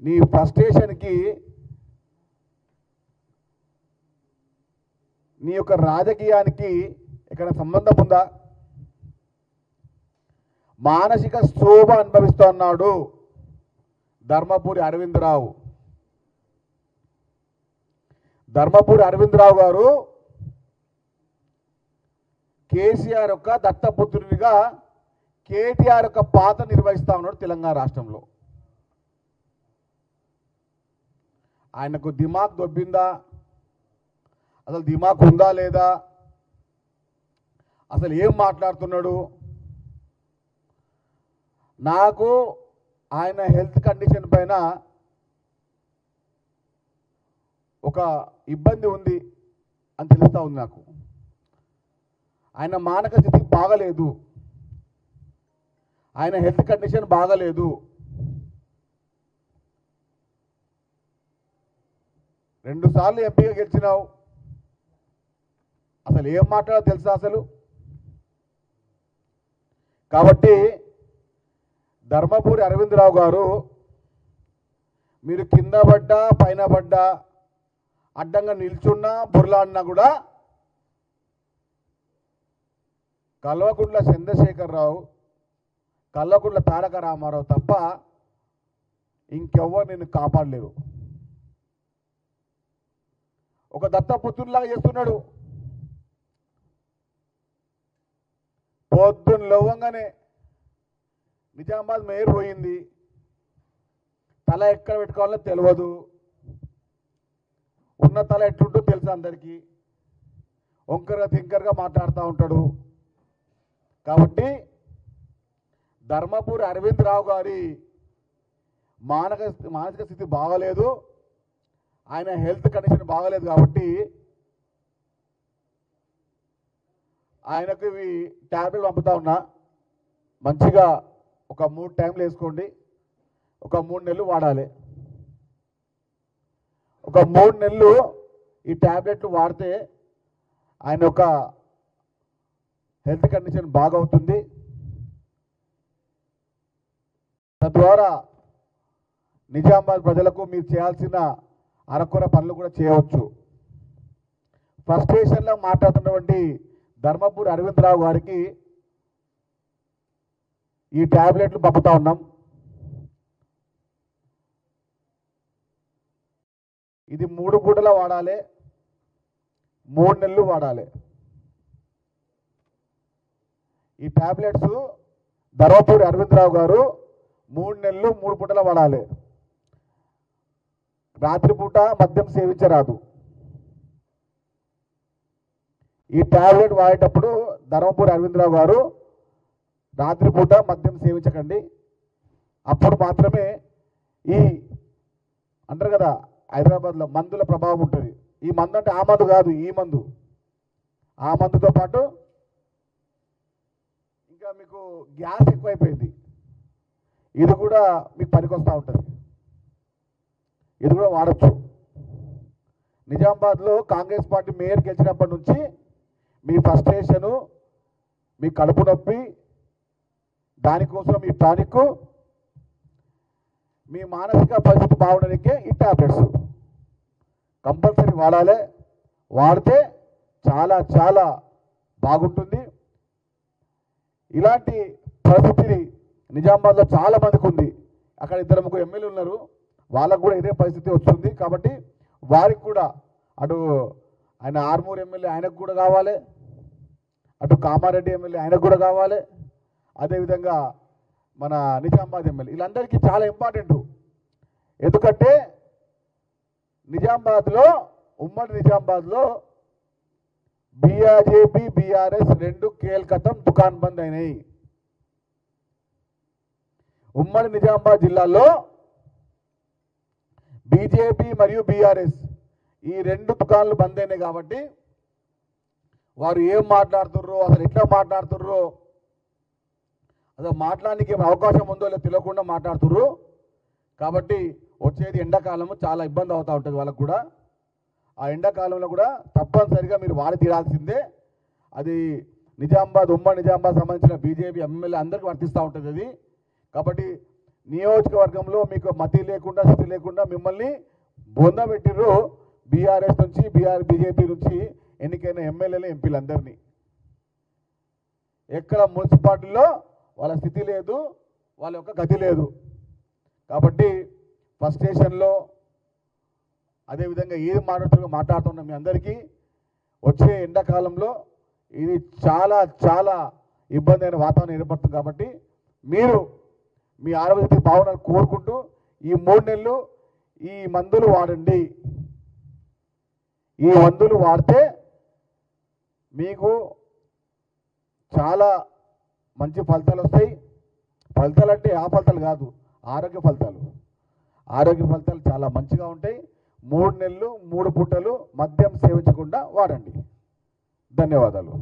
నీ ఫ్రస్ట్రేషన్కి నీ యొక్క రాజకీయానికి ఎక్కడ సంబంధం ఉందా? మానసిక శోభ అనుభవిస్తున్నాడు ధర్మపురి అరవింద్ రావు. ధర్మపురి అరవింద్ రావు గారు కేసీఆర్ యొక్క దత్తపుత్రునిగా కేటీఆర్ యొక్క పాత్ర నిర్వహిస్తా ఉన్నాడు తెలంగాణ రాష్ట్రంలో. ఆయనకు దిమాగ్ దొబ్బిందా, అసలు దిమాగ్ ఉందా లేదా, అసలు ఏం మాట్లాడుతున్నాడు? నాకు ఆయన హెల్త్ కండిషన్ పైన ఒక ఇబ్బంది ఉంది అని తెలుస్తూ ఉంది నాకు. ఆయన మానసిక స్థితి బాగలేదు, ఆయన హెల్త్ కండిషన్ బాగలేదు. 2 సార్లు ఎంపీగా గెలిచినావు, అసలు ఏం మాట్లాడో తెలుసా అసలు? కాబట్టి ధర్మపురి అరవింద్ రావు గారు, మీరు కింద పడ్డా పైన పడ్డా అడ్డంగా నిల్చున్నా బుర్లాడినా కూడా కల్వకుంట్ల చంద్రశేఖరరావు, కల్వకుంట్ల తారక రామారావు తప్ప ఇంకెవ్వరు నిన్ను కాపాడలేరు. ఒక దత్తపుత్రులాగా చేస్తున్నాడు. పొద్దున్న లేవగానే నిజామాబాద్ మేయర్ పోయింది, తల ఎక్కడ పెట్టుకోవాలో తెలియదు, ఉన్న తల ఎట్లుంటో తెలుసు అందరికీ, వంకరగా తింకరగా మాట్లాడుతూ ఉంటాడు. కాబట్టి ధర్మపురి అరవింద్ రావు గారి మానసిక స్థితి బాగలేదు, ఆయన హెల్త్ కండిషన్ బాగలేదు. కాబట్టి ఆయనకు ఇవి ట్యాబ్లెట్ పంపుతా ఉన్నా, మంచిగా ఒక 3 టైంలు వేసుకోండి, ఒక 3 నెలలు వాడాలి. ఒక 3 నెలలు ఈ ట్యాబ్లెట్లు వాడితే ఆయన యొక్క హెల్త్ కండిషన్ బాగవుతుంది. తద్వారా నిజామాబాద్ ప్రజలకు మీరు చేయాల్సిన అరకొర పనులు కూడా చేయవచ్చు. ఫ్రస్ట్రేషన్లో మాట్లాడుతున్నటువంటి ధర్మపురి అరవింద్ రావు గారికి ఈ ట్యాబ్లెట్లు పంపుతా ఉన్నాం. ఇది 3 పూటలా వాడాలి, 3 నెలలు వాడాలి. ఈ ట్యాబ్లెట్స్ ధర్మపురి అరవింద్ రావు గారు 3 నెలలు 3 పూటలా వాడాలి. రాత్రిపూట మద్యం సేవించరాదు. ఈ ట్యాబ్లెట్ వాడేటప్పుడు ధర్మపురి అరవింద్ రావు గారు రాత్రిపూట మద్యం సేవించకండి. అప్పుడు మాత్రమే ఈ అంటారు కదా హైదరాబాద్లో మందుల ప్రభావం ఉంటుంది. ఈ మందు అంటే ఆ మందు కాదు, ఈ మందు. ఆ మందుతో పాటు ఇంకా మీకు గ్యాస్ ఎక్కువైపోయింది, ఇది కూడా మీకు పనికొస్తూ ఉంటుంది, ఇది కూడా వాడచ్చు. నిజామాబాద్లో కాంగ్రెస్ పార్టీ మేయర్ గెలిచినప్పటి నుంచి మీ ఫ్రస్ట్రేషను, మీ కడుపు నొప్పి, దానికోసం ఈ టానిక్, మీ మానసిక పరిస్థితి బాగుండడానికే ఈ ట్యాబ్లెట్స్ కంపల్సరీ వాడాలి. వాడితే చాలా చాలా బాగుంటుంది. ఇలాంటి పరిస్థితి నిజామాబాద్లో చాలా మందికి ఉంది. అక్కడ 2-3 ఎమ్మెల్యేలు ఉన్నారు, వాళ్ళకు కూడా ఇదే పరిస్థితి వస్తుంది. కాబట్టి వారికి కూడా అటు ఆయన ఆర్మూర్ ఎమ్మెల్యే ఆయనకు కూడా కావాలి, అటు కామారెడ్డి ఎమ్మెల్యే ఆయనకు కూడా కావాలి, అదేవిధంగా మన నిజామాబాద్ ఎమ్మెల్యే, వీళ్ళందరికీ చాలా ఇంపార్టెంట్. ఎందుకంటే నిజామాబాద్లో, ఉమ్మడి నిజామాబాద్లో బీఆర్జేపీ బీఆర్ఎస్ 2 కేల్కతం దుకాన్ బంద్ అయినాయి. ఉమ్మడి నిజామాబాద్ జిల్లాలో బీజేపీ మరియు బీఆర్ఎస్ ఈ 2 దుకాణాలు బంద్ అయినాయి. కాబట్టి వారు ఏం మాట్లాడుతుర్రో, అసలు ఎట్లా మాట్లాడుతుర్రో, అసలు మాట్లాడడానికి ఏమైనా అవకాశం ఉందో లేదో తెలియకుండా మాట్లాడుతుర్రు. కాబట్టి వచ్చేది ఎండాకాలము, చాలా ఇబ్బంది అవుతూ ఉంటుంది వాళ్ళకు కూడా. ఆ ఎండాకాలంలో కూడా తప్పనిసరిగా మీరు వాడి తీరాల్సిందే. అది నిజామాబాద్ ఉమ్మడి నిజామాబాద్ సంబంధించిన బీజేపీ ఎమ్మెల్యే అందరికీ వర్తిస్తూ ఉంటుంది అది. కాబట్టి నియోజకవర్గంలో మీకు మతి లేకుండా స్థితి లేకుండా మిమ్మల్ని బొంద పెట్టిర్రు బీఆర్ఎస్ నుంచి బీజేపీ నుంచి ఎన్నికైన ఎమ్మెల్యేలు ఎంపీలు అందరినీ. ఎక్కడ మున్సిపాలిటీలో వాళ్ళ స్థితి లేదు, వాళ్ళ యొక్క గతి లేదు. కాబట్టి ఫస్ట్ స్టేషన్లో అదేవిధంగా ఏది మాట్లాడుతున్న మీ అందరికీ వచ్చే ఎండాకాలంలో ఇది చాలా చాలా ఇబ్బంది అయిన వాతావరణం ఏర్పడుతుంది. కాబట్టి మీరు మీ ఆరోగ్య భావనను కోరుకుంటూ ఈ 3 నెలలు ఈ మందులు వాడండి. ఈ మందులు వాడితే మీకు చాలా మంచి ఫలితాలు వస్తాయి. ఫలితాలు అంటే ఆ ఫలితాలు కాదు, ఆరోగ్య ఫలితాలు. ఆరోగ్య ఫలితాలు చాలా మంచిగా ఉంటాయి. 3 నెలలు 3 పూటలు మద్యం సేవించకుండా వాడండి. ధన్యవాదాలు.